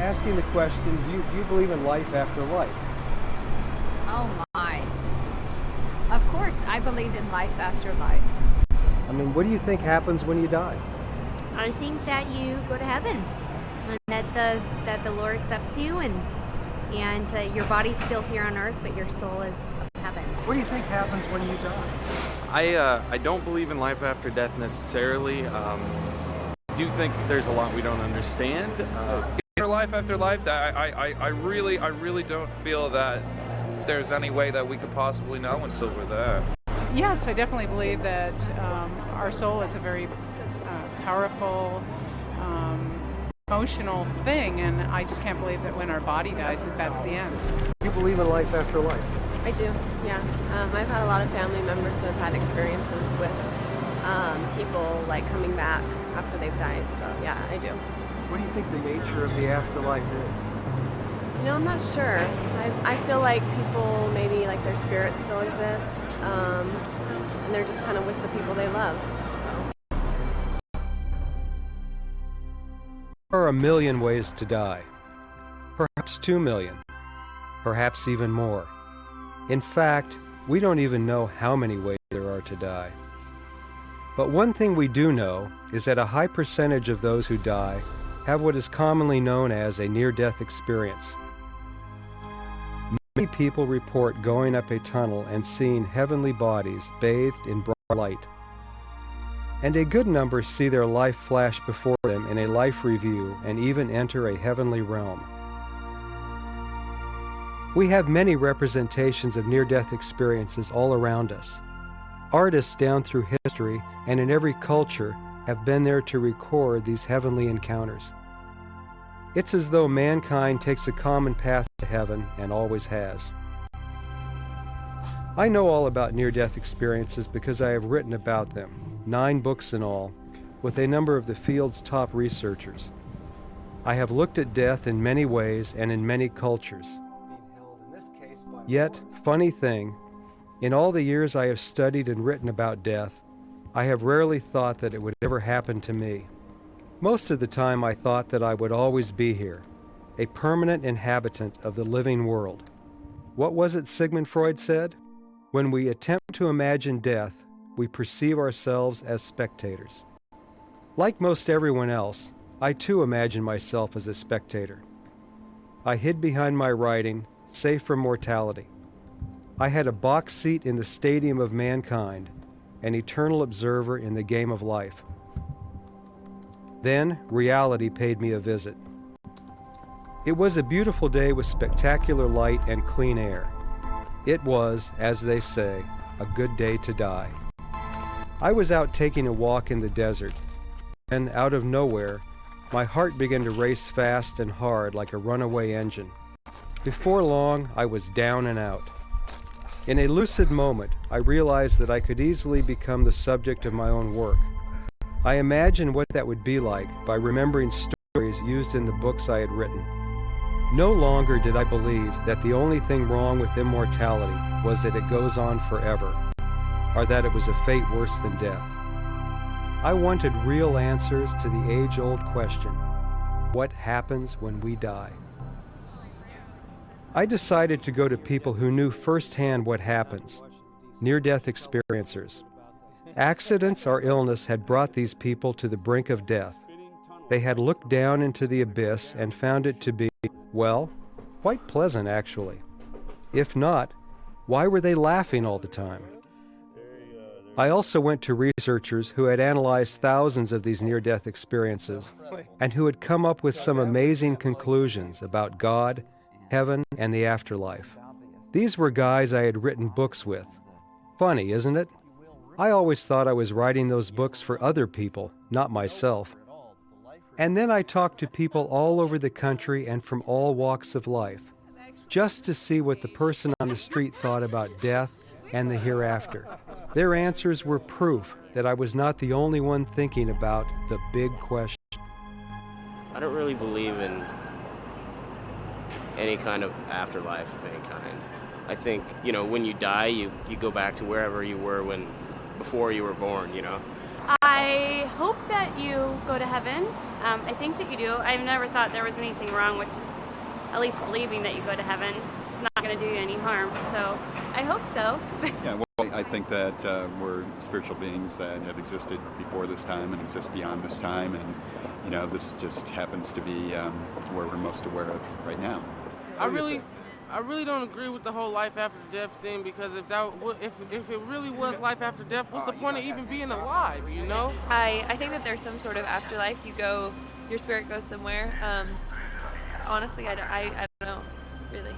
asking the question, do you believe in life after life? Oh my. Of course, I believe in life after life. I mean, what do you think happens when you die? I think that you go to heaven, and that the Lord accepts you, and your body's still here on earth, but your soul is up in heaven. What do you think happens when you die? I don't believe in life after death necessarily. I do think there's a lot we don't understand. Life after life, I really don't feel that there's any way that we could possibly know until we're there. Yes, I definitely believe that our soul is a very powerful, emotional thing, and I just can't believe that when our body dies, that that's the end. Do you believe in life after life? I do, yeah. I've had a lot of family members that have had experiences with people like coming back after they've died, so yeah, I do. What do you think the nature of the afterlife is? You know, I'm not sure. I feel like people, maybe like their spirits still exist, and they're just kind of with the people they love. So. There are 1 million ways to die. Perhaps 2 million. Perhaps even more. In fact, we don't even know how many ways there are to die. But one thing we do know is that a high percentage of those who die have what is commonly known as a near-death experience. Many people report going up a tunnel and seeing heavenly bodies bathed in bright light. And a good number see their life flash before them in a life review and even enter a heavenly realm. We have many representations of near-death experiences all around us. Artists down through history and in every culture have been there to record these heavenly encounters. It's as though mankind takes a common path to heaven and always has. I know all about near-death experiences because I have written about them, 9 books in all, with a number of the field's top researchers. I have looked at death in many ways and in many cultures. Yet, funny thing, in all the years I have studied and written about death, I have rarely thought that it would ever happen to me. Most of the time I thought that I would always be here, a permanent inhabitant of the living world. What was it Sigmund Freud said? When we attempt to imagine death, we perceive ourselves as spectators. Like most everyone else, I too imagine myself as a spectator. I hid behind my writing, safe from mortality. I had a box seat in the stadium of mankind, an eternal observer in the game of life. Then reality paid me a visit. It was a beautiful day with spectacular light and clean air. It was, as they say, a good day to die. I was out taking a walk in the desert, and out of nowhere, my heart began to race fast and hard like a runaway engine. Before long, I was down and out. In a lucid moment, I realized that I could easily become the subject of my own work. I imagined what that would be like by remembering stories used in the books I had written. No longer did I believe that the only thing wrong with immortality was that it goes on forever, or that it was a fate worse than death. I wanted real answers to the age-old question, what happens when we die? I decided to go to people who knew firsthand what happens, near-death experiencers. Accidents or illness had brought these people to the brink of death. They had looked down into the abyss and found it to be, well, quite pleasant actually. If not, why were they laughing all the time? I also went to researchers who had analyzed thousands of these near-death experiences and who had come up with some amazing conclusions about God, heaven, and the afterlife. These were guys I had written books with. Funny, isn't it? I always thought I was writing those books for other people, not myself. And then I talked to people all over the country and from all walks of life, just to see what the person on the street thought about death and the hereafter. Their answers were proof that I was not the only one thinking about the big question. I don't really believe in any kind of afterlife of any kind. I think, when you die, you go back to wherever you were before you were born, I I hope that you go to heaven. I think that you do. I've never thought there was anything wrong with just at least believing that you go to heaven. It's not going to do you any harm. So I hope so. Yeah, well, I think that we're spiritual beings that have existed before this time and exist beyond this time, and you know, this just happens to be where we're most aware of right now. I really don't agree with the whole life after death thing, because if it really was life after death, what's the point of even being alive, you know? I think that there's some sort of afterlife. Your spirit goes somewhere. Honestly, I don't know, really.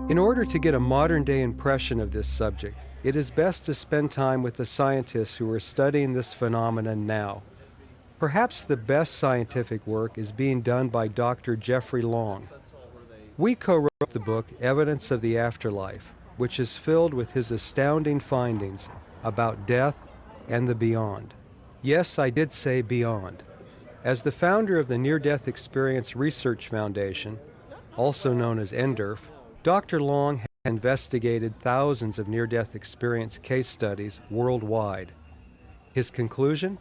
In order to get a modern-day impression of this subject, it is best to spend time with the scientists who are studying this phenomenon now. Perhaps the best scientific work is being done by Dr. Jeffrey Long. We co-wrote the book Evidence of the Afterlife, which is filled with his astounding findings about death and the beyond. Yes, I did say beyond. As the founder of the Near-Death Experience Research Foundation, also known as NDERF, Dr. Long has investigated thousands of near-death experience case studies worldwide. His conclusion?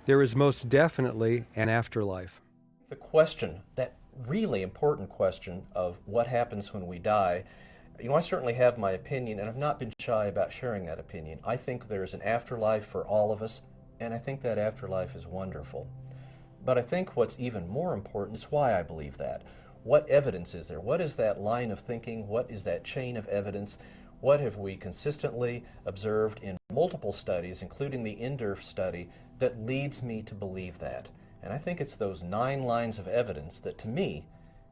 There is most definitely an afterlife. The question, that really important question of what happens when we die, you know, I certainly have my opinion, and I've not been shy about sharing that opinion. I think there's an afterlife for all of us, and I think that afterlife is wonderful. But I think what's even more important is why I believe that. What evidence is there? What is that line of thinking? What is that chain of evidence? What have we consistently observed in multiple studies, including the NDERF study, that leads me to believe that? And I think it's those 9 lines of evidence that, to me,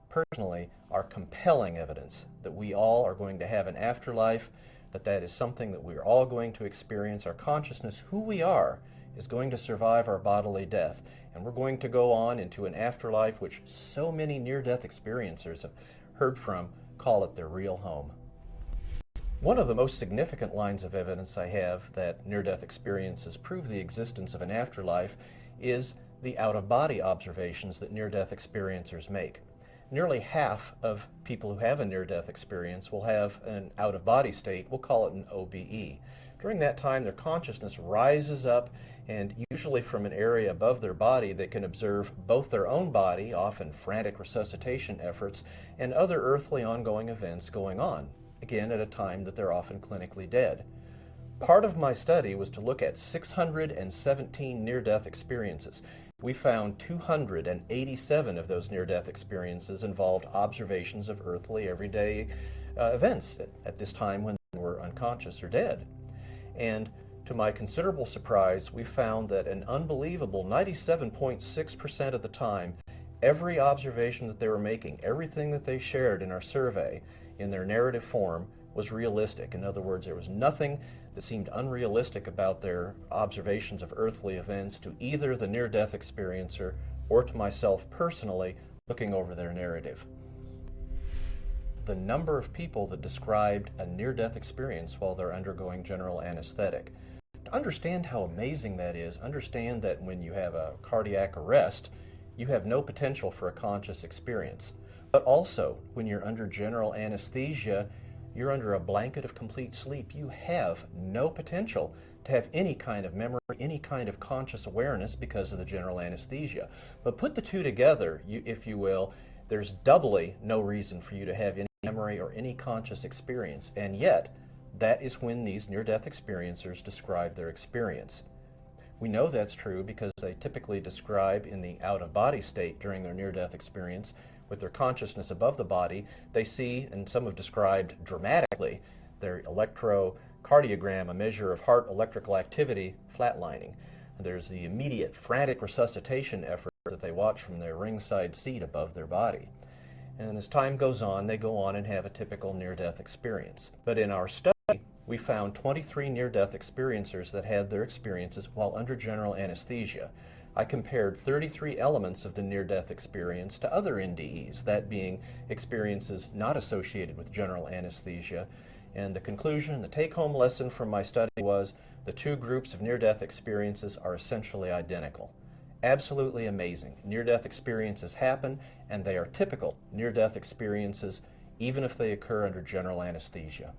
personally, are compelling evidence that we all are going to have an afterlife, that is something that we're all going to experience. Our consciousness, who we are, is going to survive our bodily death. And we're going to go on into an afterlife which so many near-death experiencers have heard from call it their real home. One of the most significant lines of evidence I have that near-death experiences prove the existence of an afterlife is the out-of-body observations that near-death experiencers make. Nearly half of people who have a near-death experience will have an out-of-body state. We'll call it an OBE. During that time, their consciousness rises up, and usually from an area above their body, they can observe both their own body, often frantic resuscitation efforts, and other earthly ongoing events going on, again at a time that they're often clinically dead. Part of my study was to look at 617 near-death experiences. We found 287 of those near-death experiences involved observations of earthly, everyday events at this time when they were unconscious or dead. And to my considerable surprise, we found that an unbelievable 97.6% of the time, every observation that they were making, everything that they shared in our survey in their narrative form was realistic. In other words, there was nothing that seemed unrealistic about their observations of earthly events to either the near-death experiencer or to myself personally looking over their narrative. The number of people that described a near-death experience while they're undergoing general anesthetic. To understand how amazing that is, understand that when you have a cardiac arrest, you have no potential for a conscious experience. But also, when you're under general anesthesia, you're under a blanket of complete sleep. You have no potential to have any kind of memory, any kind of conscious awareness because of the general anesthesia. But put the two together, if you will, there's doubly no reason for you to have any memory or any conscious experience. And yet, that is when these near-death experiencers describe their experience. We know that's true because they typically describe in the out-of-body state during their near-death experience, with their consciousness above the body, they see, and some have described dramatically, their electrocardiogram, a measure of heart electrical activity, flatlining. There's the immediate frantic resuscitation effort that they watch from their ringside seat above their body. And as time goes on, they go on and have a typical near-death experience. But in our study, we found 23 near-death experiencers that had their experiences while under general anesthesia. I compared 33 elements of the near-death experience to other NDEs, that being experiences not associated with general anesthesia. And the conclusion, the take-home lesson from my study was the two groups of near-death experiences are essentially identical. absolutely amazing. Near-death experiences happen, and they are typical near-death experiences, even if they occur under general anesthesia.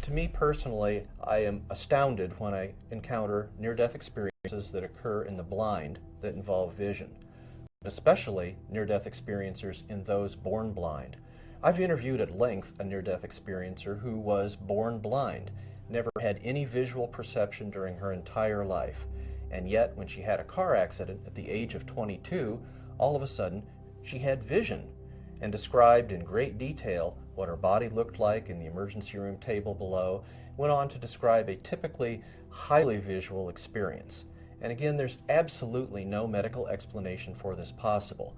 To me personally, I am astounded when I encounter near-death experiences that occur in the blind that involve vision, especially near-death experiencers in those born blind. I've interviewed at length a near-death experiencer who was born blind, never had any visual perception during her entire life, and yet when she had a car accident at the age of 22, all of a sudden she had vision, and described in great detail what her body looked like in the emergency room table below, went on to describe a typically highly visual experience. And again, there's absolutely no medical explanation for this possible.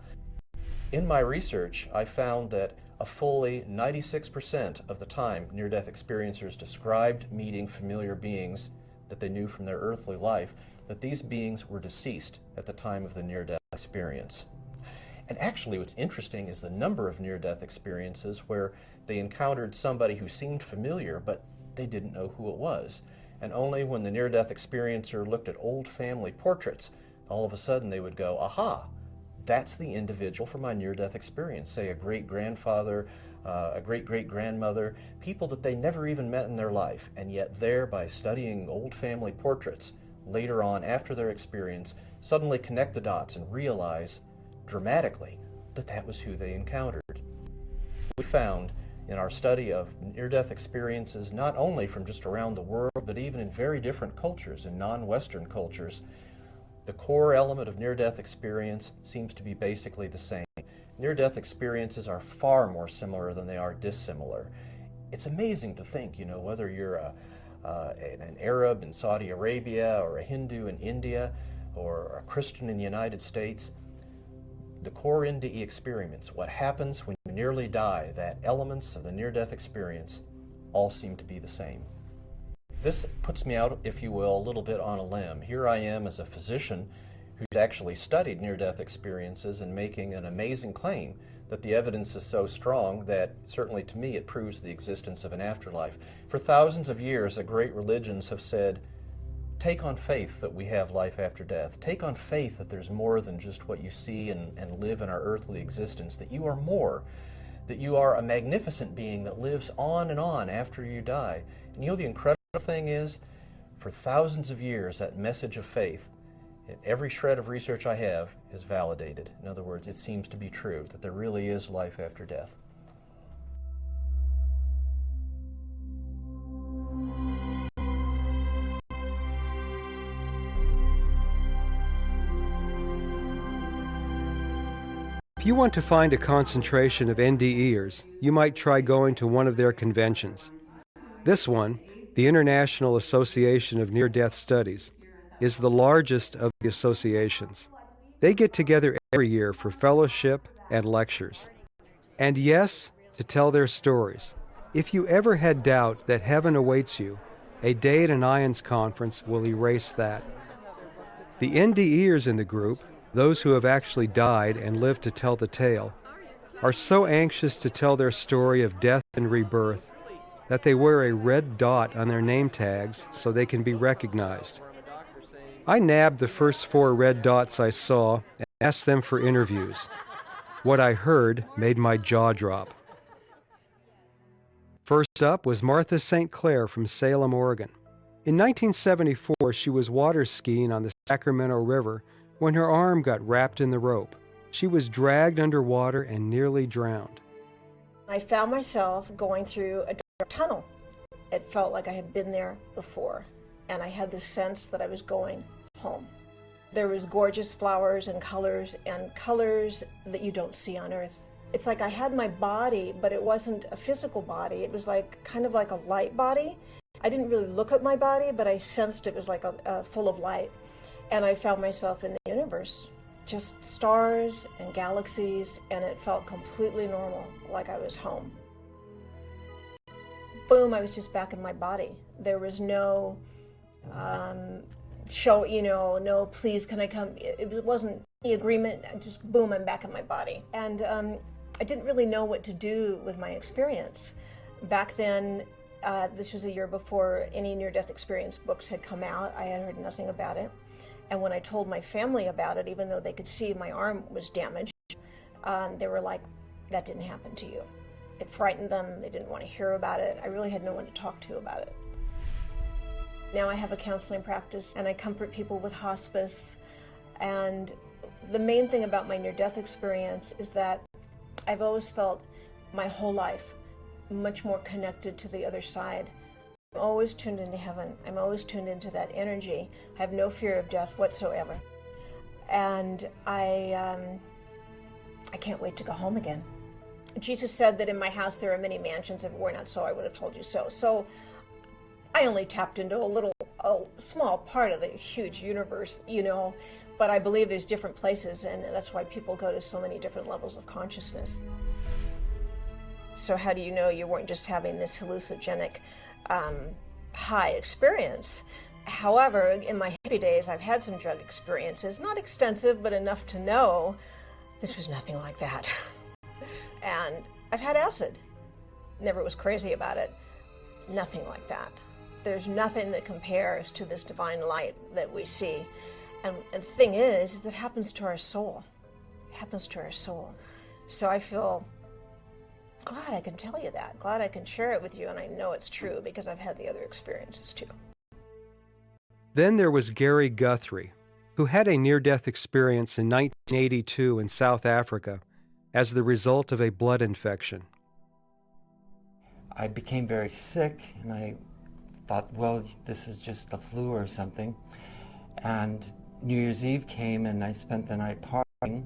In my research, I found that a fully 96% of the time near-death experiencers described meeting familiar beings that they knew from their earthly life, that these beings were deceased at the time of the near-death experience. And actually what's interesting is the number of near-death experiences where they encountered somebody who seemed familiar, but they didn't know who it was. And only when the near-death experiencer looked at old family portraits, all of a sudden they would go, aha, that's the individual from my near-death experience, say a great-grandfather, a great-great-grandmother, people that they never even met in their life, and yet there, by studying old family portraits, later on after their experience, suddenly connect the dots and realize dramatically that that was who they encountered. We found in our study of near-death experiences, not only from just around the world, but even in very different cultures, in non-Western cultures, the core element of near-death experience seems to be basically the same. Near-death experiences are far more similar than they are dissimilar. It's amazing to think, whether you're an Arab in Saudi Arabia or a Hindu in India or a Christian in the United States, the core NDE experience, what happens when you nearly die, that elements of the near-death experience all seem to be the same. This puts me out, if you will, a little bit on a limb. Here I am as a physician who's actually studied near-death experiences and making an amazing claim that the evidence is so strong that certainly to me it proves the existence of an afterlife. For thousands of years, the great religions have said, take on faith that we have life after death. Take on faith that there's more than just what you see and live in our earthly existence, that you are more, that you are a magnificent being that lives on and on after you die. And the incredible thing is, for thousands of years, that message of faith, every shred of research I have, is validated. In other words, it seems to be true, that there really is life after death. If you want to find a concentration of NDEers, you might try going to one of their conventions. This one, the International Association of Near-Death Studies, is the largest of the associations. They get together every year for fellowship and lectures. And yes, to tell their stories. If you ever had doubt that heaven awaits you, a day at an IONS conference will erase that. The NDEers in the group, those who have actually died and lived to tell the tale, are so anxious to tell their story of death and rebirth that they wear a red dot on their name tags so they can be recognized. I nabbed the first 4 red dots I saw and asked them for interviews. What I heard made my jaw drop. First up was Martha St. Clair from Salem, Oregon. In 1974, she was water skiing on the Sacramento River when her arm got wrapped in the rope. She was dragged underwater and nearly drowned. I found myself going through a dark tunnel. It felt like I had been there before, and I had the sense that I was going home. There was gorgeous flowers and colors that you don't see on Earth. It's like I had my body, but it wasn't a physical body. It was like kind of like a light body. I didn't really look at my body, but I sensed it was like full of light. And I found myself in the universe, just stars and galaxies, and it felt completely normal, like I was home. Boom, I was just back in my body. There was no no, please, can I come? It wasn't the agreement, just boom, I'm back in my body. And I didn't really know what to do with my experience. Back then, this was a year before any near-death experience books had come out. I had heard nothing about it. And when I told my family about it, even though they could see my arm was damaged, they were like, that didn't happen to you. It frightened them. They didn't want to hear about it. I really had no one to talk to about it. Now I have a counseling practice and I comfort people with hospice. And the main thing about my near-death experience is that I've always felt my whole life much more connected to the other side. I'm always tuned into heaven. I'm always tuned into that energy. I have no fear of death whatsoever. And I can't wait to go home again. Jesus said that in my house there are many mansions. If it were not so, I would have told you so. So I only tapped into a small part of the huge universe, you know, but I believe there's different places, and that's why people go to so many different levels of consciousness. So how do you know you weren't just having this hallucinogenic high experience? However, in my hippie days, I've had some drug experiences, not extensive, but enough to know this was nothing like that. And I've had acid. Never was crazy about it. Nothing like that. There's nothing that compares to this divine light that we see. And the thing is it happens to our soul. It happens to our soul. So I feel glad I can tell you that. Glad I can share it with you, and I know it's true because I've had the other experiences too. Then there was Gary Guthrie, who had a near-death experience in 1982 in South Africa as the result of a blood infection. I became very sick, and I thought, well, this is just the flu or something. And New Year's Eve came, and I spent the night partying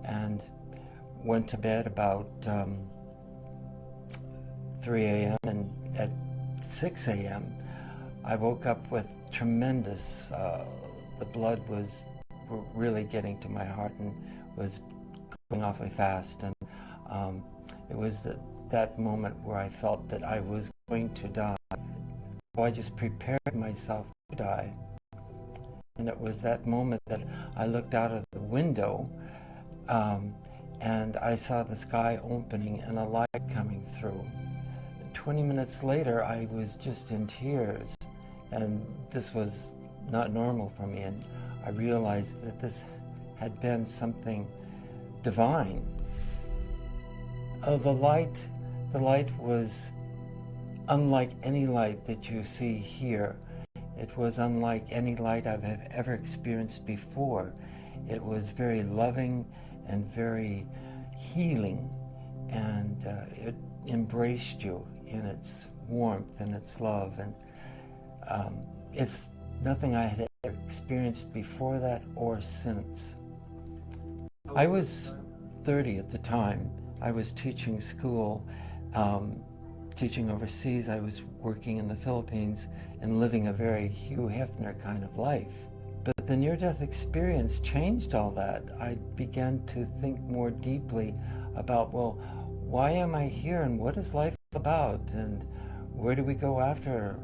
and went to bed about 3 a.m. and at 6 a.m. I woke up with tremendous, the blood was really getting to my heart and was going awfully fast. And it was that moment where I felt that I was going to die. So I just prepared myself to die. And it was that moment that I looked out of the window and I saw the sky opening and a light coming through. 20 minutes later, I was just in tears, and this was not normal for me, and I realized that this had been something divine. The light was unlike any light that you see here. It was unlike any light I've ever experienced before. It was very loving and very healing, and it embraced you in its warmth and its love, and it's nothing I had ever experienced before that or since. I was 30 at the time. I was teaching school, teaching overseas. I was working in the Philippines and living a very Hugh Hefner kind of life. But the near-death experience changed all that. I began to think more deeply about, well, why am I here and what is life about, and where do we go after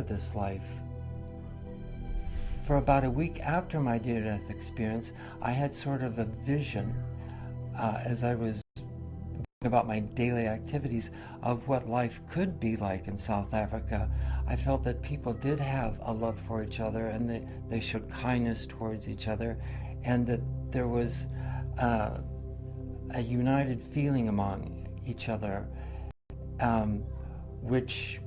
this life? For about a week after my near-death experience, I had sort of a vision as I was about my daily activities of what life could be like in South Africa. I felt that people did have a love for each other, and they showed kindness towards each other, and that there was a united feeling among each other, which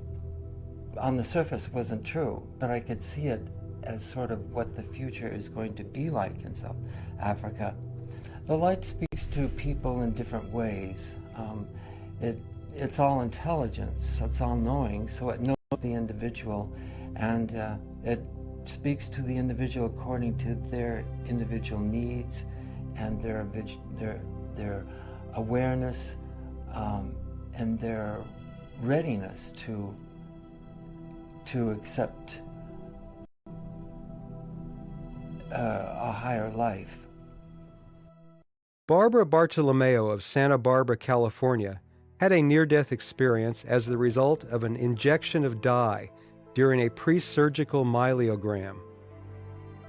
on the surface wasn't true, but I could see it as sort of what the future is going to be like in South Africa. The light speaks to people in different ways. It's all intelligence, it's all knowing, so it knows the individual, and it speaks to the individual according to their individual needs and their awareness and their readiness to accept a higher life. Barbara Bartolomeo of Santa Barbara, California, had a near-death experience as the result of an injection of dye during a pre-surgical myelogram.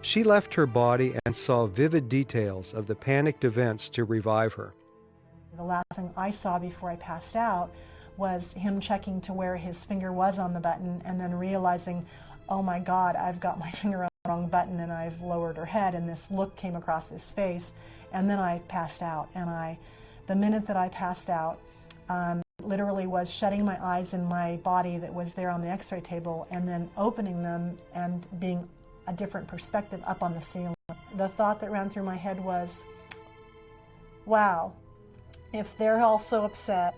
She left her body and saw vivid details of the panicked events to revive her. The last thing I saw before I passed out was him checking to where his finger was on the button and then realizing, oh my God, I've got my finger on wrong button and I've lowered her head, and this look came across his face, and then I passed out. And the minute that I passed out, literally was shutting my eyes in my body that was there on the x-ray table and then opening them and being a different perspective up on the ceiling. The thought that ran through my head was, wow, if they're all so upset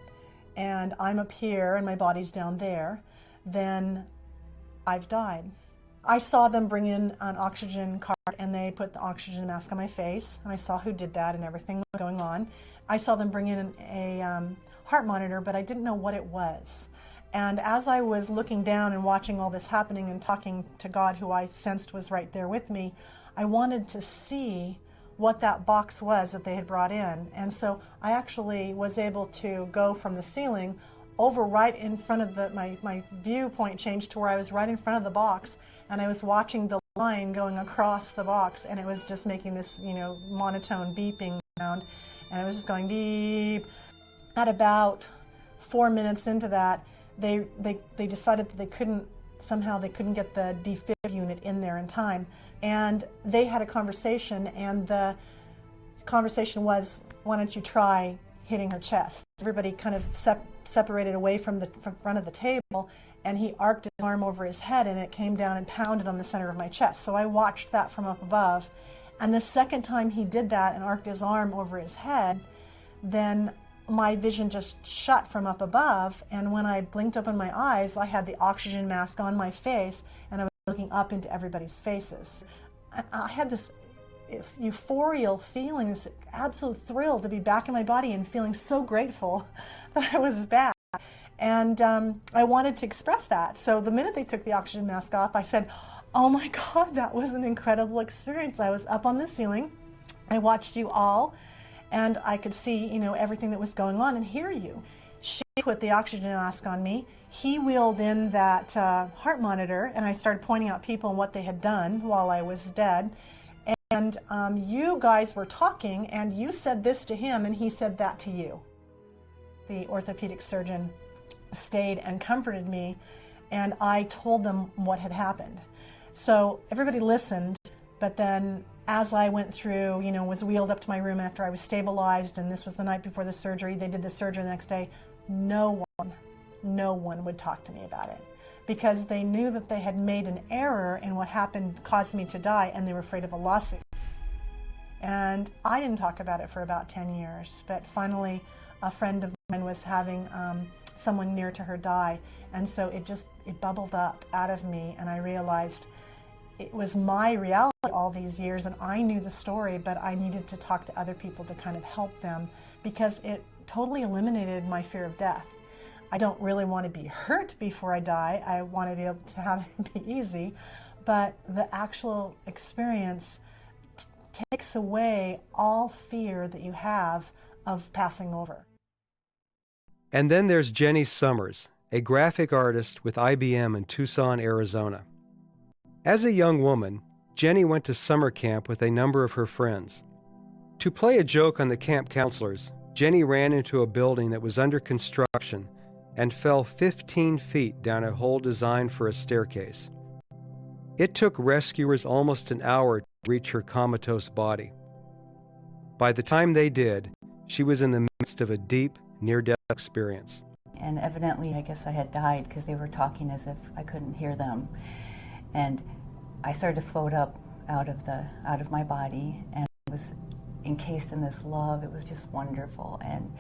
and I'm up here and my body's down there, then I've died. I saw them bring in an oxygen cart and they put the oxygen mask on my face, and I saw who did that and everything was going on. I saw them bring in a heart monitor, but I didn't know what it was. And as I was looking down and watching all this happening and talking to God, who I sensed was right there with me, I wanted to see what that box was that they had brought in. And so I actually was able to go from the ceiling over right in front of my viewpoint changed to where I was right in front of the box, and I was watching the line going across the box, and it was just making this, monotone beeping sound, and it was just going beep. At about 4 minutes into that, they decided that they couldn't get the defib unit in there in time, and they had a conversation, and the conversation was, why don't you try hitting her chest? Everybody kind of separated away from the front of the table, and he arced his arm over his head, and it came down and pounded on the center of my chest. So I watched that from up above, and the second time he did that and arced his arm over his head, then my vision just shut from up above, and when I blinked open my eyes, I had the oxygen mask on my face, and I was looking up into everybody's faces. I had this euphorial feeling, this absolute thrill to be back in my body and feeling so grateful that I was back. And I wanted to express that. So the minute they took the oxygen mask off, I said, oh my God, that was an incredible experience. I was up on the ceiling. I watched you all, and I could see, everything that was going on and hear you. She put the oxygen mask on me. He wheeled in that heart monitor, and I started pointing out people and what they had done while I was dead. And you guys were talking, and you said this to him, and he said that to you. The orthopedic surgeon stayed and comforted me, and I told them what had happened. So everybody listened, but then as I went through, was wheeled up to my room after I was stabilized, and this was the night before the surgery, they did the surgery the next day, no one would talk to me about it, because they knew that they had made an error in what happened, caused me to die, and they were afraid of a lawsuit. And I didn't talk about it for about 10 years, but finally a friend of mine was having someone near to her die, and so it bubbled up out of me, and I realized it was my reality all these years, and I knew the story, but I needed to talk to other people to kind of help them, because it totally eliminated my fear of death. I don't really want to be hurt before I die. I want to be able to have it be easy, but the actual experience takes away all fear that you have of passing over. And then there's Jenny Summers, a graphic artist with IBM in Tucson, Arizona. As a young woman, Jenny went to summer camp with a number of her friends. To play a joke on the camp counselors, Jenny ran into a building that was under construction and fell 15 feet down a hole designed for a staircase. It took rescuers almost an hour to reach her comatose body. By the time they did, she was in the midst of a deep, near-death experience. And evidently, I guess I had died because they were talking as if I couldn't hear them. And I started to float up out of my body, and I was encased in this love. It was just wonderful. And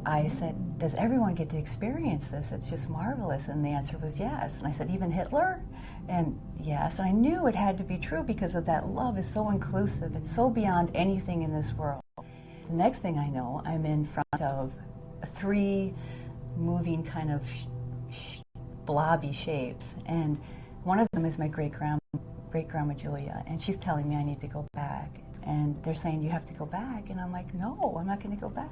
I said, does everyone get to experience this? It's just marvelous. And the answer was yes. And I said, even Hitler? And yes. And I knew it had to be true because of that love is so inclusive. It's so beyond anything in this world. The next thing I know, I'm in front of 3 moving kind of blobby shapes. And one of them is my great-grandma Julia. And she's telling me I need to go back. And they're saying, you have to go back. And I'm like, no, I'm not going to go back.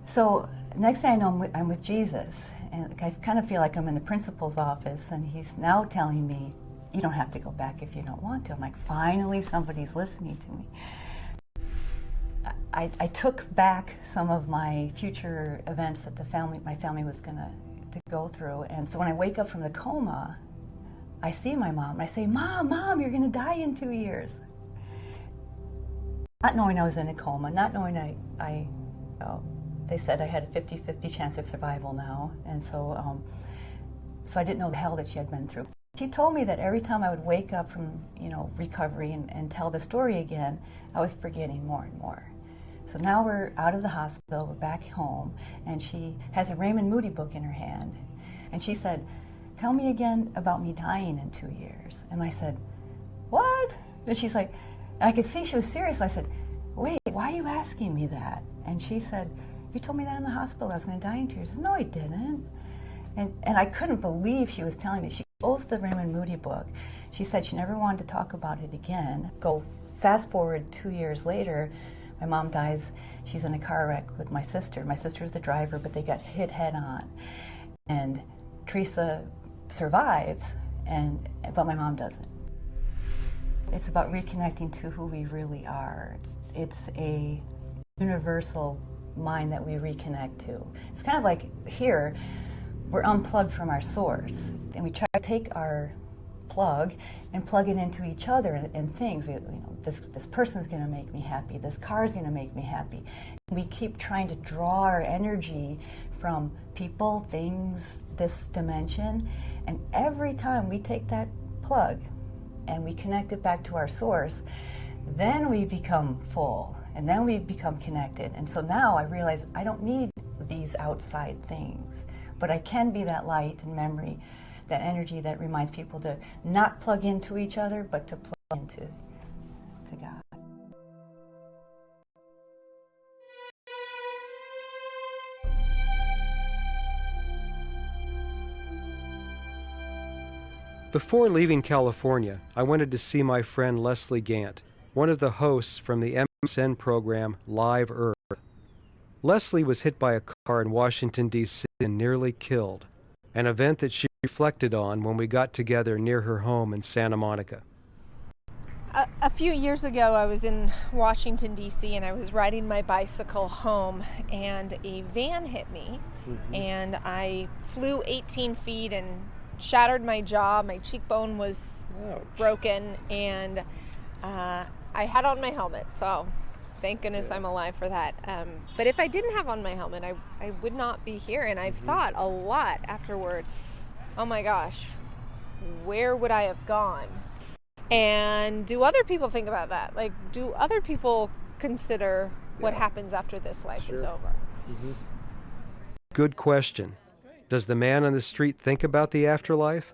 So next thing I know, I'm with Jesus, and I kind of feel like I'm in the principal's office, and he's now telling me, you don't have to go back if you don't want to. I'm like, finally somebody's listening to me. I took back some of my future events that my family was going to go through, and so when I wake up from the coma, I see my mom, and I say, Mom, you're going to die in 2 years. Not knowing I was in a coma, not knowing they said I had a 50-50 chance of survival now, and so I didn't know the hell that she had been through. She told me that every time I would wake up from, recovery and tell the story again, I was forgetting more and more. So now we're out of the hospital, we're back home, and she has a Raymond Moody book in her hand, and she said, tell me again about me dying in 2 years. And I said, what? And she's like, and I could see she was serious. I said, wait, why are you asking me that? And she said, you told me that in the hospital I was going to die in 2 years. I said, no, I didn't. And I couldn't believe she was telling me. She closed the Raymond Moody book. She said she never wanted to talk about it again. Go fast forward 2 years later, my mom dies. She's in a car wreck with my sister. My sister's the driver, but they got hit head on. And Teresa survives, but my mom doesn't. It's about reconnecting to who we really are. It's a universal mind that we reconnect to. It's kind of like here, we're unplugged from our source, and we try to take our plug and plug it into each other and things. This person's going to make me happy. This car's going to make me happy. And we keep trying to draw our energy from people, things, this dimension, and every time we take that plug and we connect it back to our source, then we become full, and then we become connected. And so now I realize I don't need these outside things, but I can be that light and memory, that energy that reminds people to not plug into each other, but to plug into God. Before leaving California, I wanted to see my friend Leslie Gant, one of the hosts from the MSN program Live Earth. Leslie was hit by a car in Washington, D.C. and nearly killed, an event that she reflected on when we got together near her home in Santa Monica. A few years ago, I was in Washington, D.C., and I was riding my bicycle home, and a van hit me, and I flew 18 feet and shattered my jaw. My cheekbone was broken, and I had on my helmet, so thank goodness I'm alive for that. But if I didn't have on my helmet, I would not be here, and I've thought a lot afterward, oh my gosh, where would I have gone? And do other people think about that? Like, do other people consider what happens after this life is over? Good question. Does the man on the street think about the afterlife?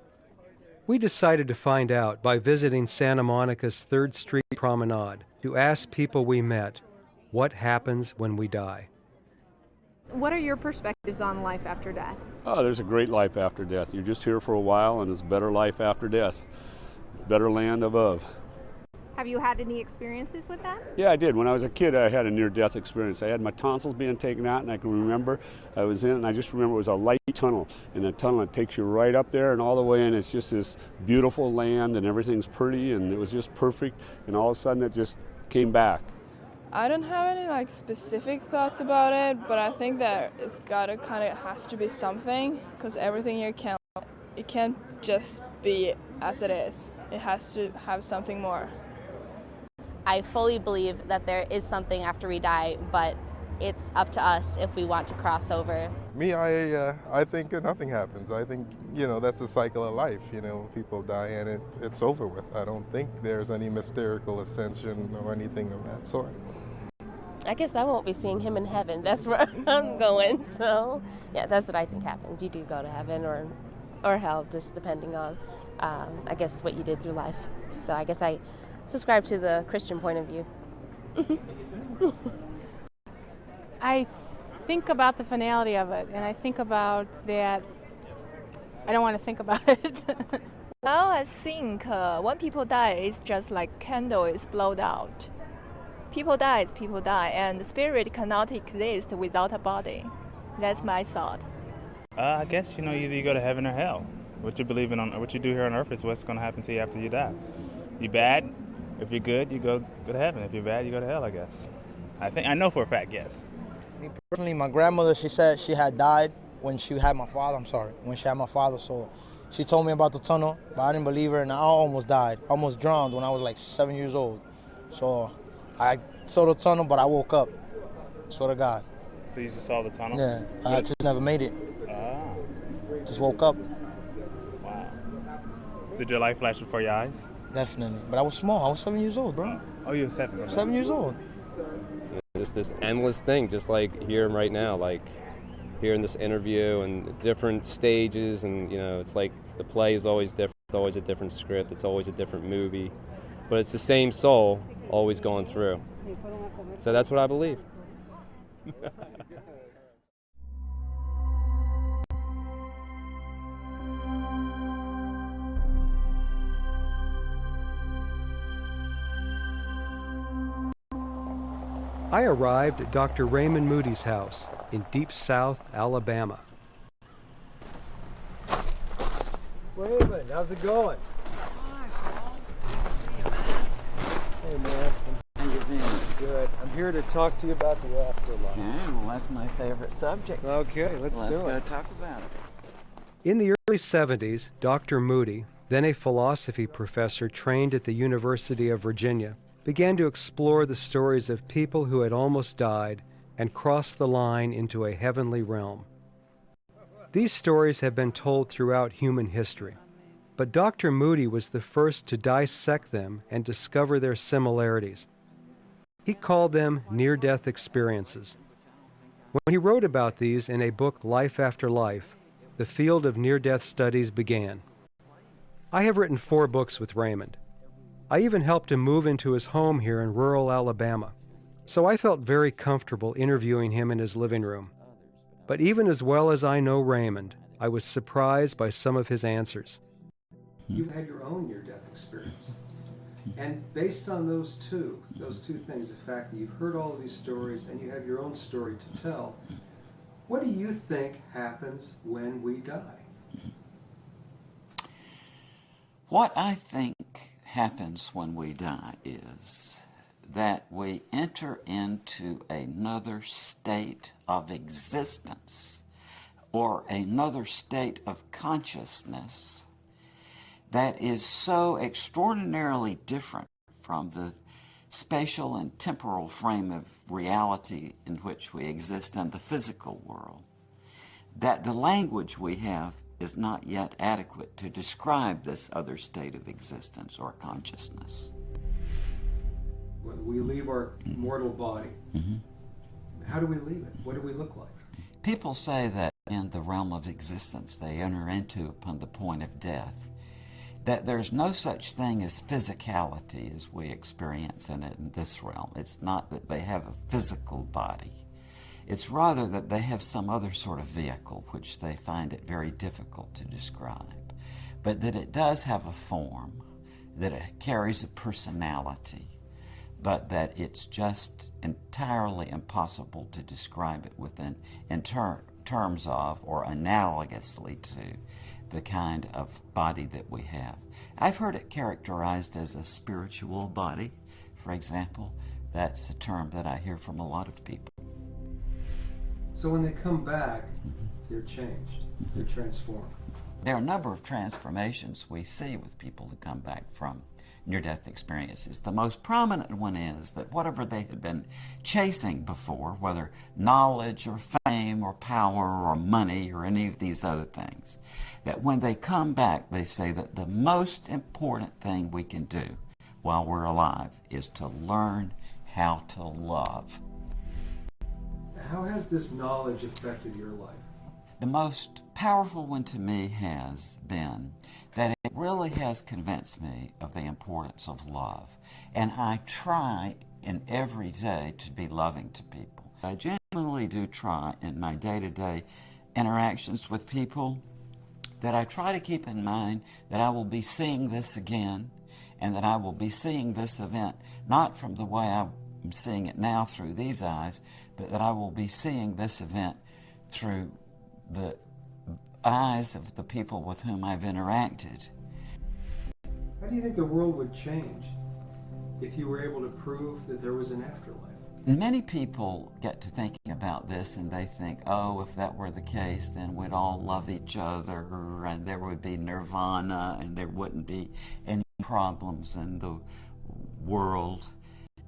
We decided to find out by visiting Santa Monica's 3rd Street Promenade to ask people we met, what happens when we die? What are your perspectives on life after death? Oh, there's a great life after death. You're just here for a while, and there's a better life after death. Better land above. Have you had any experiences with that? Yeah, I did. When I was a kid, I had a near-death experience. I had my tonsils being taken out, and I can remember I was in, and I just remember it was a light tunnel. And the tunnel, it takes you right up there and all the way in. It's just this beautiful land, and everything's pretty, and it was just perfect. And all of a sudden, it just came back. I don't have any specific thoughts about it, but I think that it's gotta has to be something, because everything here can't just be as it is. It has to have something more. I fully believe that there is something after we die, but it's up to us if we want to cross over. Me, I think nothing happens. I think, that's the cycle of life. People die and it's over with. I don't think there's any mystical ascension or anything of that sort. I guess I won't be seeing him in heaven. That's where I'm going. So, yeah, that's what I think happens. You do go to heaven or hell, just depending on, I guess, what you did through life. So I guess I subscribe to the Christian point of view. I think about the finality of it, and I think about that. I don't want to think about it. Well, I think when people die, it's just like candle is blown out. People die, and the spirit cannot exist without a body. That's my thought. I guess either you go to heaven or hell. What you believe in what you do here on earth is what's going to happen to you after you die. You bad, if you're good, you go to heaven. If you're bad, you go to hell, I guess. I know for a fact, yes. Me personally, my grandmother, she said she had died when she had my father. When she had my father. So She told me about the tunnel, but I didn't believe her, and I almost died. I almost drowned when I was like 7 years old. So I saw the tunnel, but I woke up. Swear to God. So you just saw the tunnel? Yeah, I just never made it. Ah. Just woke up. Wow. Did your light flash before your eyes? Definitely. But I was small. I was 7 years old, bro. Oh, you were 7? 7 years old. Just this endless thing, just like here right now, like hearing this interview and different stages, and it's like the play is always different, always a different script, it's always a different movie, but it's the same soul always going through. So that's what I believe. I arrived at Dr. Raymond Moody's house in Deep South, Alabama. Raymond, how's it going? Hey, man. How you been? Good. I'm here to talk to you about the afterlife. Okay, well, that's my favorite subject. Okay, let's do it. Let's go talk about it. In the early 70s, Dr. Moody, then a philosophy professor trained at the University of Virginia, began to explore the stories of people who had almost died and crossed the line into a heavenly realm. These stories have been told throughout human history, but Dr. Moody was the first to dissect them and discover their similarities. He called them near-death experiences. When he wrote about these in a book, Life After Life, the field of near-death studies began. I have written 4 books with Raymond. I even helped him move into his home here in rural Alabama, so I felt very comfortable interviewing him in his living room. But even as well as I know Raymond, I was surprised by some of his answers. You've had your own near-death experience. And based on those two things, the fact that you've heard all of these stories and you have your own story to tell, what do you think happens when we die? What I think happens when we die is that we enter into another state of existence or another state of consciousness that is so extraordinarily different from the spatial and temporal frame of reality in which we exist in the physical world, that the language we have is not yet adequate to describe this other state of existence or consciousness. When we leave our mortal body, how do we leave it? What do we look like? People say that in the realm of existence they enter into upon the point of death, that there's no such thing as physicality as we experience in it in this realm. It's not that they have a physical body. It's rather that they have some other sort of vehicle which they find it very difficult to describe, but that it does have a form, that it carries a personality, but that it's just entirely impossible to describe it in terms of or analogously to the kind of body that we have. I've heard it characterized as a spiritual body, for example. That's a term that I hear from a lot of people. So when they come back, they're changed, they're transformed. There are a number of transformations we see with people who come back from near-death experiences. The most prominent one is that whatever they had been chasing before, whether knowledge or fame or power or money or any of these other things, that when they come back, they say that the most important thing we can do while we're alive is to learn how to love. How has this knowledge affected your life? The most powerful one to me has been that it really has convinced me of the importance of love. And I try in every day to be loving to people. I genuinely do try in my day-to-day interactions with people that I try to keep in mind that I will be seeing this again and that I will be seeing this event not from the way I'm seeing it now through these eyes, but that I will be seeing this event through the eyes of the people with whom I've interacted. How do you think the world would change if you were able to prove that there was an afterlife? Many people get to thinking about this and they think, oh, if that were the case, then we'd all love each other and there would be nirvana and there wouldn't be any problems in the world.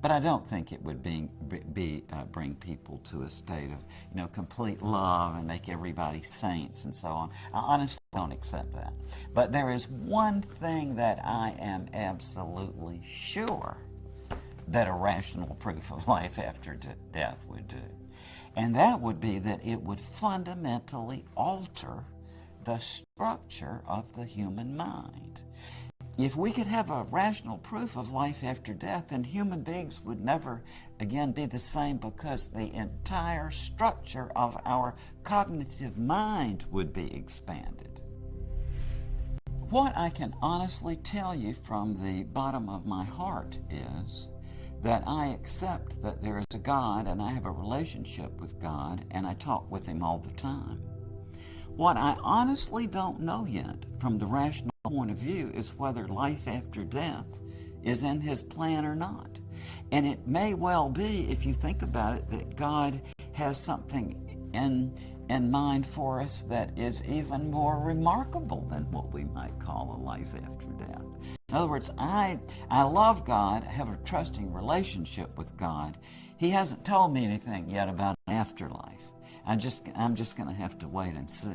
But I don't think it would bring people to a state of, complete love and make everybody saints and so on. I honestly don't accept that. But there is one thing that I am absolutely sure that a rational proof of life after death would do. And that would be that it would fundamentally alter the structure of the human mind. If we could have a rational proof of life after death, then human beings would never again be the same, because the entire structure of our cognitive mind would be expanded. What I can honestly tell you from the bottom of my heart is that I accept that there is a God and I have a relationship with God and I talk with Him all the time. What I honestly don't know yet from the rational point of view is whether life after death is in His plan or not. And it may well be, if you think about it, that God has something in mind for us that is even more remarkable than what we might call a life after death. In other words, I love God, I have a trusting relationship with God. He hasn't told me anything yet about an afterlife. I'm just going to have to wait and see.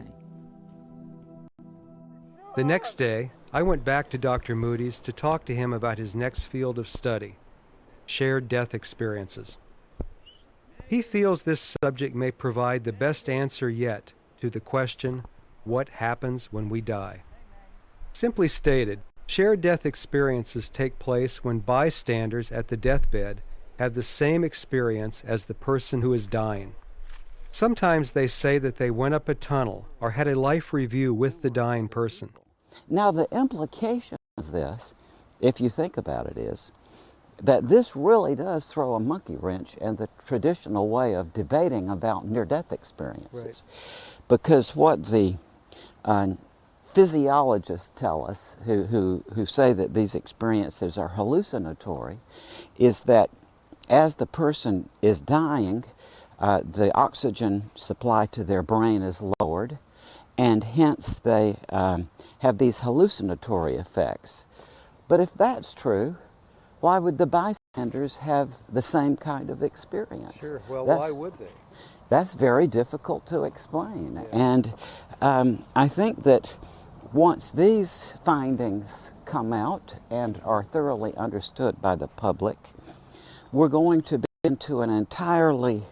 The next day, I went back to Dr. Moody's to talk to him about his next field of study, shared death experiences. He feels this subject may provide the best answer yet to the question, what happens when we die? Simply stated, shared death experiences take place when bystanders at the deathbed have the same experience as the person who is dying. Sometimes they say that they went up a tunnel or had a life review with the dying person. Now, the implication of this, if you think about it, is that this really does throw a monkey wrench in the traditional way of debating about near-death experiences. Right. Because what the physiologists tell us, who say that these experiences are hallucinatory, is that as the person is dying, the oxygen supply to their brain is lowered, and hence they have these hallucinatory effects. But if that's true, why would the bystanders have the same kind of experience? Sure, well, why would they? That's very difficult to explain. Yeah. And I think that once these findings come out and are thoroughly understood by the public, we're going to be into an entirely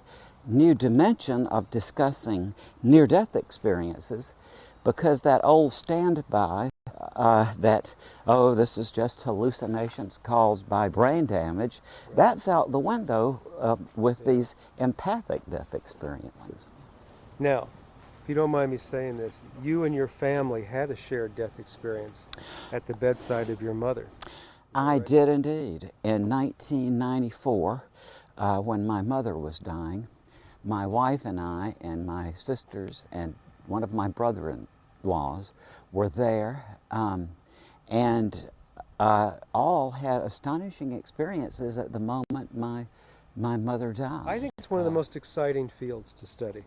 new dimension of discussing near-death experiences, because that old standby that, oh, this is just hallucinations caused by brain damage, that's out the window with these empathic death experiences. Now, if you don't mind me saying this, you and your family had a shared death experience at the bedside of your mother. I did indeed. In 1994, when my mother was dying, my wife and I and my sisters and one of my brother-in-laws were there, and all had astonishing experiences at the moment my mother died. I think it's one of the most exciting fields to study.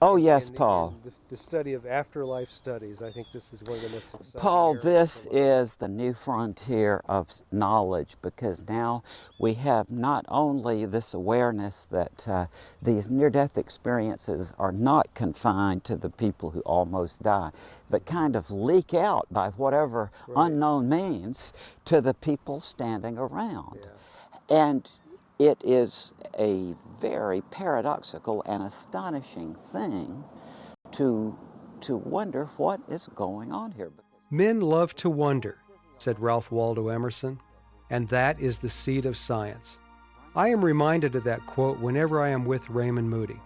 Oh, yes, Paul. The study of afterlife studies, I think this is one of the most exciting Paul, areas this is the new frontier of knowledge, because now we have not only this awareness that these near-death experiences are not confined to the people who almost die, but kind of leak out by whatever unknown means to the people standing around. Yeah. And it is a very paradoxical and astonishing thing to wonder what is going on here. Men love to wonder, said Ralph Waldo Emerson, and that is the seed of science. I am reminded of that quote whenever I am with Raymond Moody.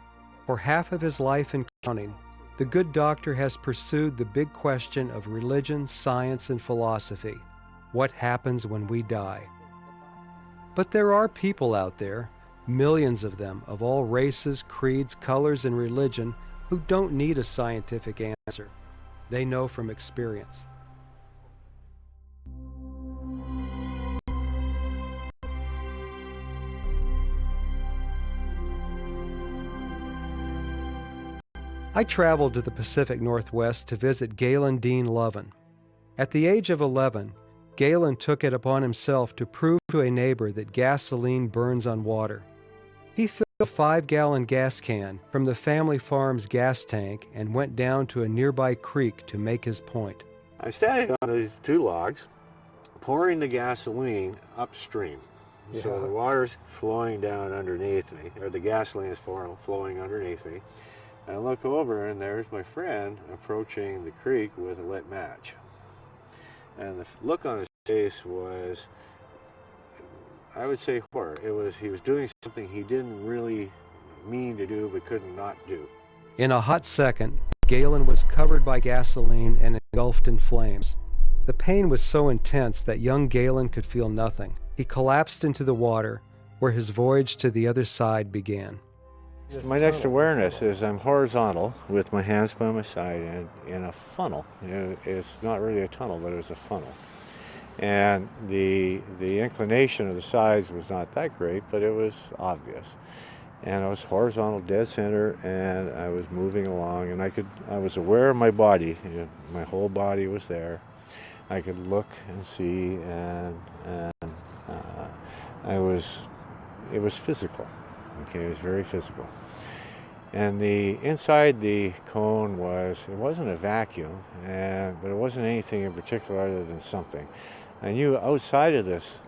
For half of his life and counting, the good doctor has pursued the big question of religion, science, and philosophy. What happens when we die? But there are people out there, millions of them, of all races, creeds, colors, and religion, who don't need a scientific answer. They know from experience. I traveled to the Pacific Northwest to visit Galen Dean Lovin. At the age of 11, Galen took it upon himself to prove to a neighbor that gasoline burns on water. He filled a 5-gallon gas can from the family farm's gas tank and went down to a nearby creek to make his point. I'm standing on these 2 logs, pouring the gasoline upstream. Yeah. So the water's flowing down underneath me, or the gasoline is flowing underneath me. And I look over and there's my friend approaching the creek with a lit match. And the look on his face was, I would say, horror. He was doing something he didn't really mean to do but couldn't not do. In a hot second, Galen was covered by gasoline and engulfed in flames. The pain was so intense that young Galen could feel nothing. He collapsed into the water, where his voyage to the other side began. My next awareness is I'm horizontal with my hands by my side and in a funnel. It's not really a tunnel, but it's a funnel. And the inclination of the sides was not that great, but it was obvious. And I was horizontal, dead center, and I was moving along, and I was aware of my body. My whole body was there. I could look and see, and it was physical. Okay, it was very physical. And the inside the cone it wasn't a vacuum, but it wasn't anything in particular other than something. I knew outside of this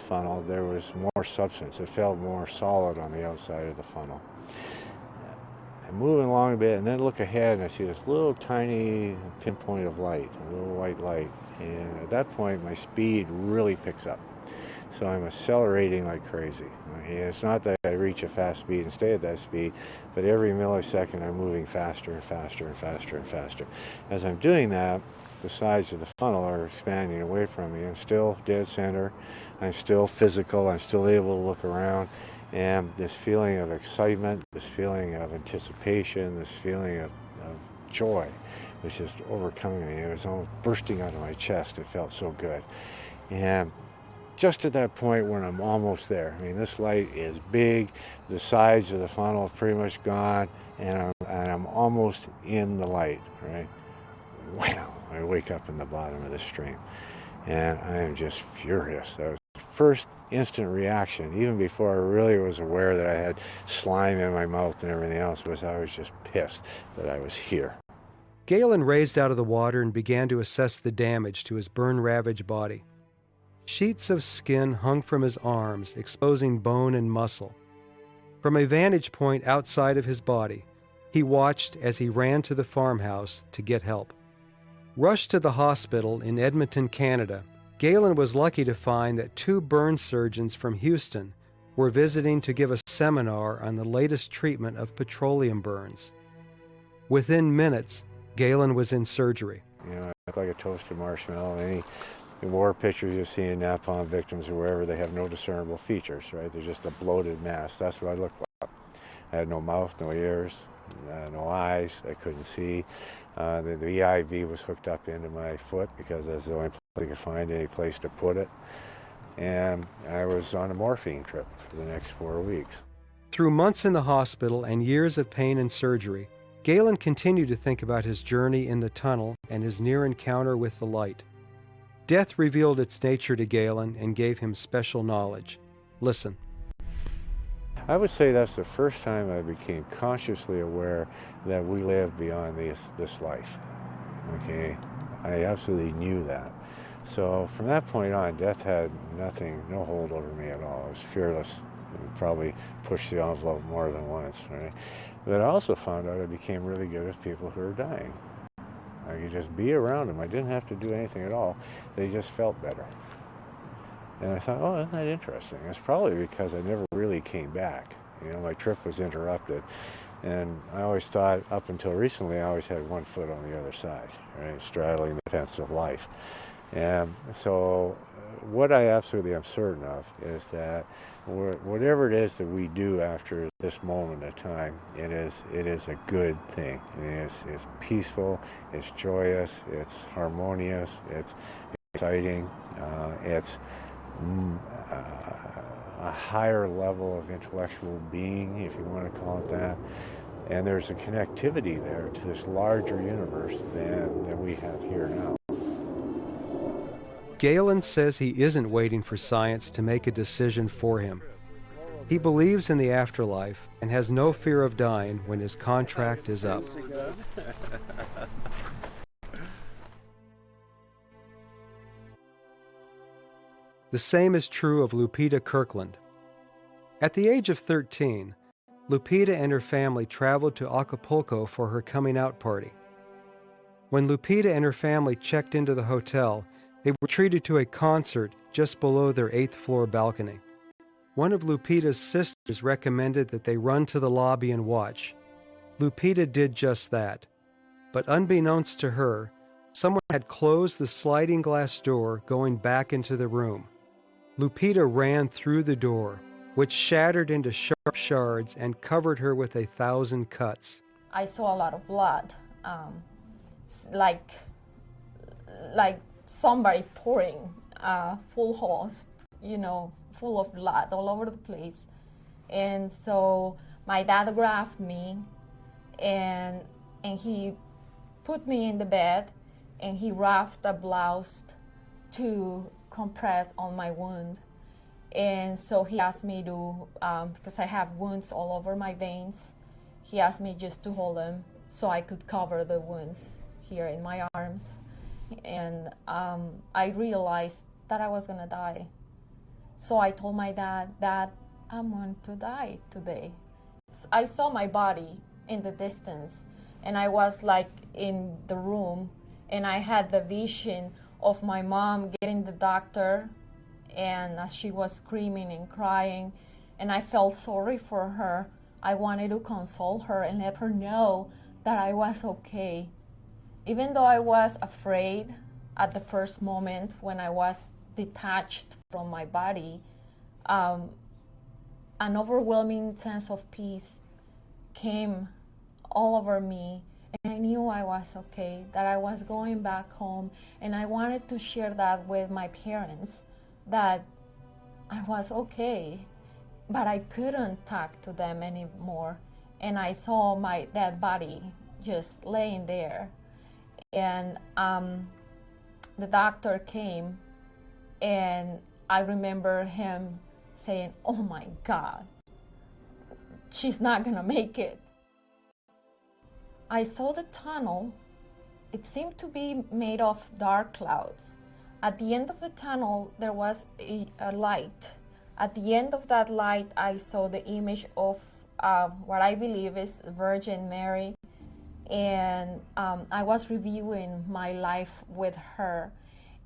funnel there was more substance. It felt more solid on the outside of the funnel. I'm moving along a bit, and then look ahead, and I see this little tiny pinpoint of light, a little white light. And at that point, my speed really picks up. So I'm accelerating like crazy. It's not that I reach a fast speed and stay at that speed, but every millisecond I'm moving faster and faster and faster and faster. As I'm doing that, the sides of the funnel are expanding away from me. I'm still dead center. I'm still physical. I'm still able to look around. And this feeling of excitement, this feeling of anticipation, this feeling of joy was just overcoming me. It was almost bursting out of my chest. It felt so good. And just at that point when I'm almost there, I mean, this light is big, the sides of the funnel are pretty much gone, and I'm almost in the light, right? Wow, I wake up in the bottom of the stream, and I am just furious. That was the first instant reaction, even before I really was aware that I had slime in my mouth and everything else, was I was just pissed that I was here. Galen raised out of the water and began to assess the damage to his burn-ravaged body. Sheets of skin hung from his arms, exposing bone and muscle. From a vantage point outside of his body, he watched as he ran to the farmhouse to get help. Rushed to the hospital in Edmonton, Canada, Galen was lucky to find that 2 burn surgeons from Houston were visiting to give a seminar on the latest treatment of petroleum burns. Within minutes, Galen was in surgery. You know, I look like a toasted marshmallow. Any war pictures you see in napalm victims or wherever, they have no discernible features, right? They're just a bloated mass. That's what I looked like. I had no mouth, no ears, no eyes. I couldn't see. The EIV was hooked up into my foot because that's the only place I could find any place to put it. And I was on a morphine trip for the next 4 weeks. Through months in the hospital and years of pain and surgery, Galen continued to think about his journey in the tunnel and his near encounter with the light. Death revealed its nature to Galen and gave him special knowledge. Listen. I would say that's the first time I became consciously aware that we live beyond this life. Okay, I absolutely knew that. So from that point on, death had no hold over me at all. I was fearless. I probably pushed the envelope more than once, right? But I also found out I became really good with people who were dying. I could just be around them. I didn't have to do anything at all. They just felt better. And I thought, oh, isn't that interesting? It's probably because I never really came back. You know, my trip was interrupted. And I always thought, up until recently, I always had one foot on the other side, right, straddling the fence of life. And so what I absolutely am certain of is that whatever it is that we do after this moment of time, it is a good thing. It's peaceful, it's joyous, it's harmonious, it's exciting, it's a higher level of intellectual being, if you want to call it that. And there's a connectivity there to this larger universe than we have here now. Galen says he isn't waiting for science to make a decision for him. He believes in the afterlife and has no fear of dying when his contract is up. The same is true of Lupita Kirkland. At the age of 13, Lupita and her family traveled to Acapulco for her coming out party. When Lupita and her family checked into the hotel, they were treated to a concert just below their 8th floor balcony. One of Lupita's sisters recommended that they run to the lobby and watch. Lupita did just that. But unbeknownst to her, someone had closed the sliding glass door going back into the room. Lupita ran through the door, which shattered into sharp shards and covered her with 1,000 cuts. I saw a lot of blood, like somebody pouring full hose, full of blood all over the place. And so my dad grabbed me and he put me in the bed and he wrapped a blouse to compress on my wound. And so he asked me to, because I have wounds all over my veins, he asked me just to hold them so I could cover the wounds here in my arms. And I realized that I was gonna die. So I told my dad, Dad, I'm going to die today. I saw my body in the distance and I was like in the room and I had the vision of my mom getting the doctor and as she was screaming and crying and I felt sorry for her. I wanted to console her and let her know that I was okay. Even though I was afraid at the first moment when I was detached from my body, an overwhelming sense of peace came all over me, and I knew I was okay, that I was going back home, and I wanted to share that with my parents, that I was okay, but I couldn't talk to them anymore, and I saw my dead body just laying there, and the doctor came, and I remember him saying, "Oh my God, she's not gonna make it." I saw the tunnel. It seemed to be made of dark clouds. At the end of the tunnel, there was a light. At the end of that light, I saw the image of what I believe is Virgin Mary. And I was reviewing my life with her.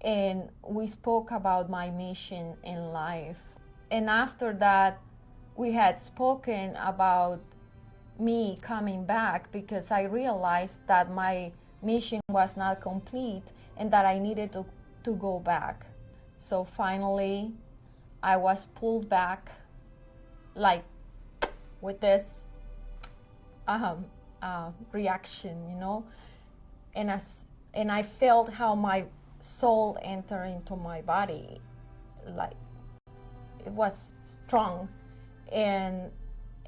And we spoke about my mission in life. And after that, we had spoken about me coming back because I realized that my mission was not complete and that I needed to go back. So finally, I was pulled back like with this reaction, and I felt how my soul entered into my body, like it was strong, and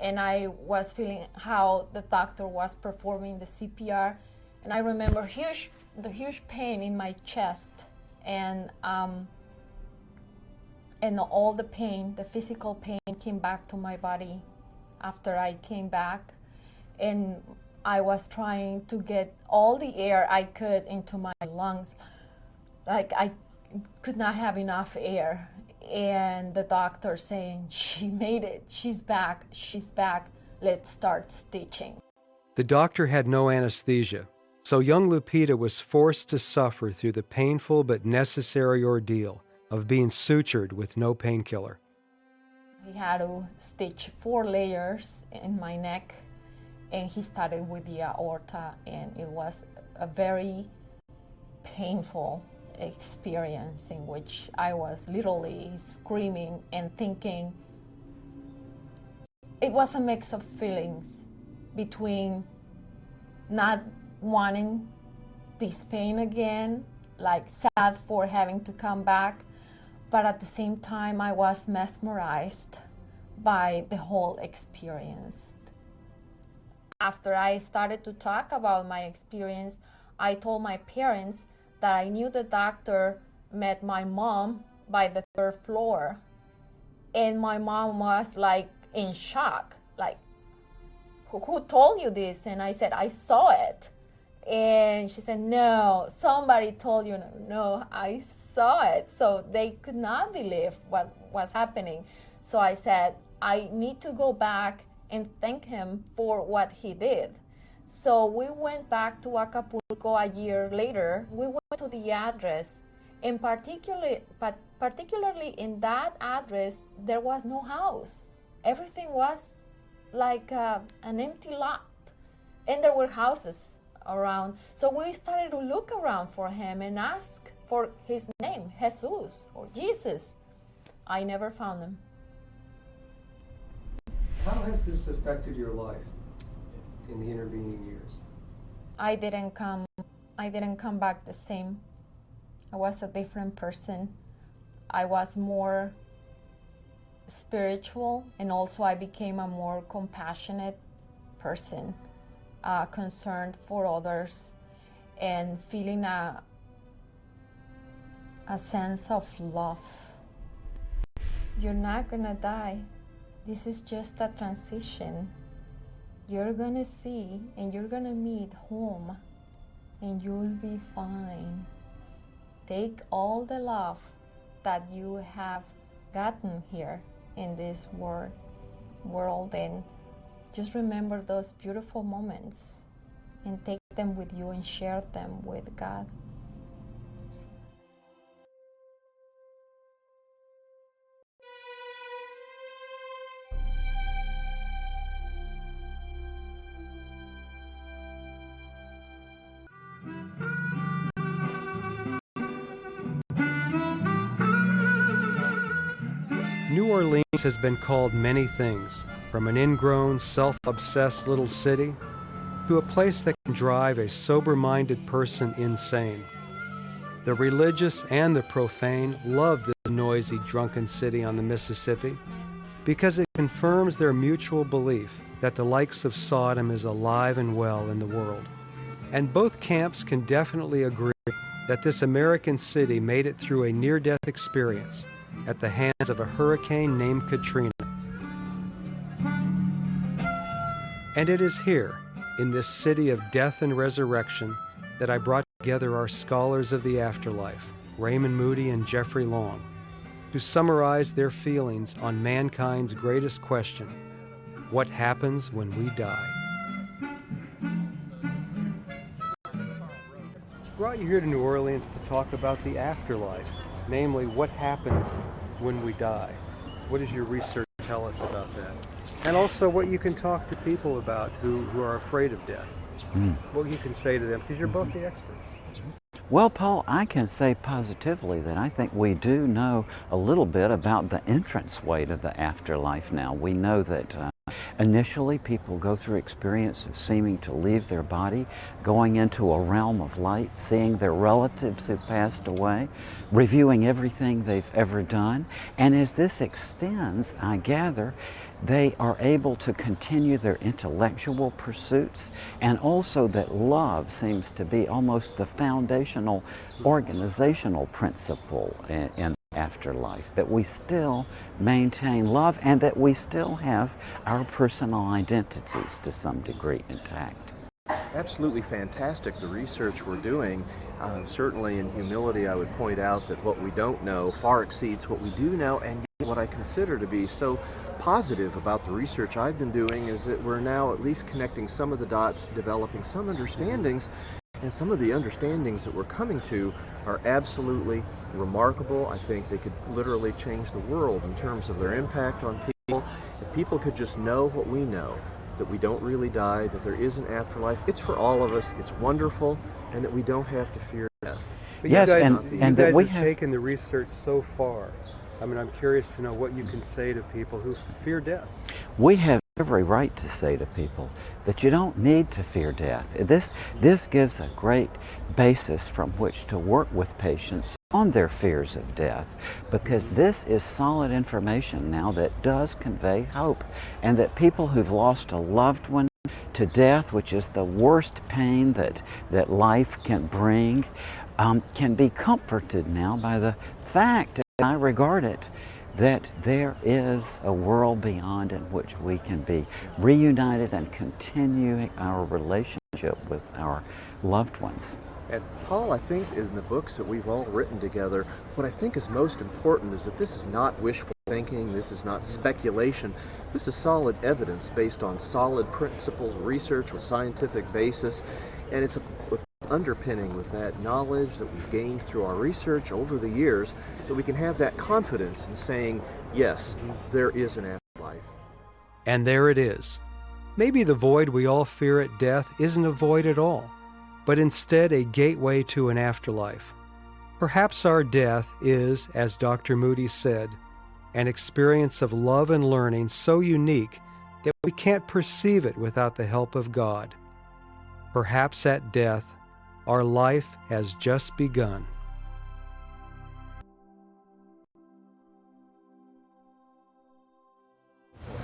I was feeling how the doctor was performing the CPR, and I remember the huge pain in my chest, and all the pain, the physical pain, came back to my body after I came back, and I was trying to get all the air I could into my lungs. Like I could not have enough air. And the doctor saying, "She made it, she's back, let's start stitching." The doctor had no anesthesia, so young Lupita was forced to suffer through the painful but necessary ordeal of being sutured with no painkiller. He had to stitch 4 layers in my neck, and he started with the aorta, and it was a very painful experience in which I was literally screaming and thinking. It was a mix of feelings between not wanting this pain again, like sad for having to come back, but at the same time I was mesmerized by the whole experience. After I started to talk about my experience, I told my parents that I knew the doctor met my mom by the 3rd floor. And my mom was like in shock, like, who told you this? And I said, I saw it. And she said, no, somebody told you. No, I saw it. So they could not believe what was happening. So I said, I need to go back and thank him for what he did. So we went back to Acapulco a year later. We went to the address, and particularly in that address, there was no house. Everything was like an empty lot, and there were houses around. So we started to look around for him and ask for his name, Jesus or Jesus. I never found him. How has this affected your life in the intervening years? I didn't come back the same. I was a different person. I was more spiritual, and also I became a more compassionate person, concerned for others, and feeling a sense of love. You're not gonna die. This is just a transition. You're gonna see and you're gonna meet home, and you'll be fine. Take all the love that you have gotten here in this world, and just remember those beautiful moments and take them with you and share them with God. New Orleans has been called many things, from an ingrown, self-obsessed little city to a place that can drive a sober-minded person insane. The religious and the profane love this noisy, drunken city on the Mississippi because it confirms their mutual belief that the likes of Sodom is alive and well in the world. And both camps can definitely agree that this American city made it through a near-death experience at the hands of a hurricane named Katrina. And it is here, in this city of death and resurrection, that I brought together our scholars of the afterlife, Raymond Moody and Jeffrey Long, to summarize their feelings on mankind's greatest question: what happens when we die? Brought you here to New Orleans to talk about the afterlife, namely what happens when we die. What does your research tell us about that? And also what you can talk to people about who are afraid of death. What you can say to them, because you're both the experts. Well, Paul, I can say positively that I think we do know a little bit about the entranceway to the afterlife now. We know that initially people go through experience of seeming to leave their body, going into a realm of light, seeing their relatives who've passed away, reviewing everything they've ever done. And as this extends, I gather, they are able to continue their intellectual pursuits, and also that love seems to be almost the foundational organizational principle in afterlife, that we still maintain love and that we still have our personal identities to some degree intact. Absolutely fantastic, the research we're doing. Certainly in humility I would point out that what we don't know far exceeds what we do know, and what I consider to be so positive about the research I've been doing is that we're now at least connecting some of the dots, developing some understandings, and some of the understandings that we're coming to are absolutely remarkable. I think they could literally change the world in terms of their impact on people. If people could just know what we know, that we don't really die, that there is an afterlife, it's for all of us, it's wonderful, and that we don't have to fear death. But yes, you and that guys we have taken the research so far. I mean, I'm curious to know what you can say to people who fear death. We have every right to say to people that you don't need to fear death. This gives a great basis from which to work with patients on their fears of death, because this is solid information now that does convey hope, and that people who've lost a loved one to death, which is the worst pain that life can bring, can be comforted now by the fact, and I regard it, that there is a world beyond in which we can be reunited and continuing our relationship with our loved ones. And Paul, I think in the books that we've all written together, what I think is most important is that this is not wishful thinking, this is not speculation, this is solid evidence based on solid principles, research with scientific basis, and it's with underpinning with that knowledge that we've gained through our research over the years that we can have that confidence in saying, yes, there is an afterlife. And there it is. Maybe the void we all fear at death isn't a void at all, but instead a gateway to an afterlife. Perhaps our death is, as Dr. Moody said, an experience of love and learning so unique that we can't perceive it without the help of God. Perhaps at death, our life has just begun.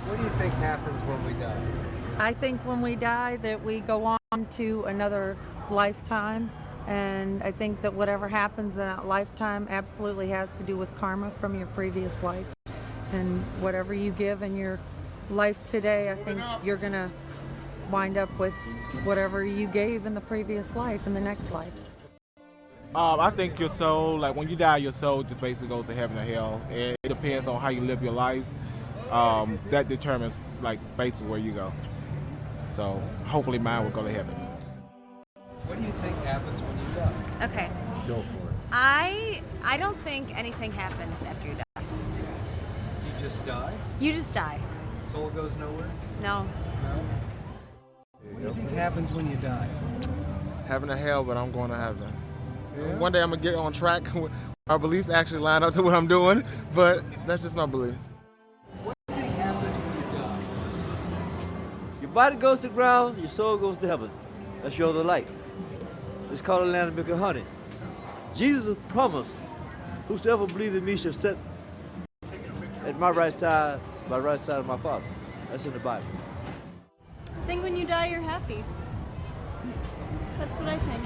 What do you think happens when we die? I think when we die that we go on to another lifetime, and I think that whatever happens in that lifetime absolutely has to do with karma from your previous life. And whatever you give in your life today, I think you're going to wind up with whatever you gave in the previous life, in the next life. I think your soul, like when you die, your soul just basically goes to heaven or hell. It depends on how you live your life. That determines like basically where you go. So hopefully mine will go to heaven. What do you think happens when you die? Okay. Go for it. I don't think anything happens after you die. You just die? You just die. Soul goes nowhere? No. No? What do you think happens when you die? Heaven or hell, but I'm going to heaven. Yeah. One day I'm going to get on track. Our beliefs actually line up to what I'm doing, but that's just my beliefs. What do you think happens when you die? Your body goes to the ground, your soul goes to heaven. That's your other life. It's called the land of milk and honey. Jesus promised, whosoever believes in me shall sit at my right side, by the right side of my Father. That's in the Bible. I think when you die, you're happy. That's what I think.